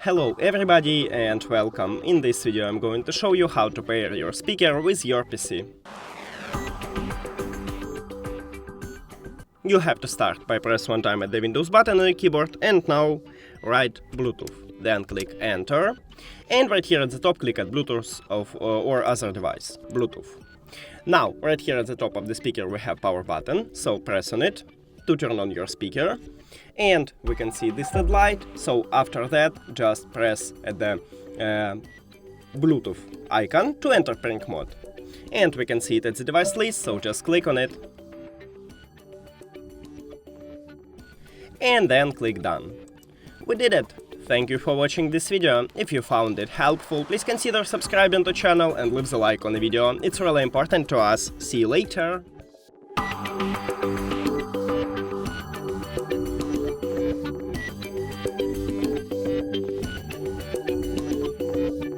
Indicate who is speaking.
Speaker 1: Hello everybody and welcome. In this video I'm going to show you how to pair your speaker with your PC. You have to start by press one time at the Windows button on your keyboard and now write Bluetooth. Then click Enter and right here at the top click at Bluetooth or other device, Bluetooth. Now right here at the top of the speaker we have power button, so press on it to turn on your speaker. And we can see this LED light, so after that just press at the Bluetooth icon to enter pairing mode. And we can see it at the device list, so just click on it. And then click Done. We did it! Thank you for watching this video. If you found it helpful, please consider subscribing to the channel and leave the like on the video, it's really important to us. See you later!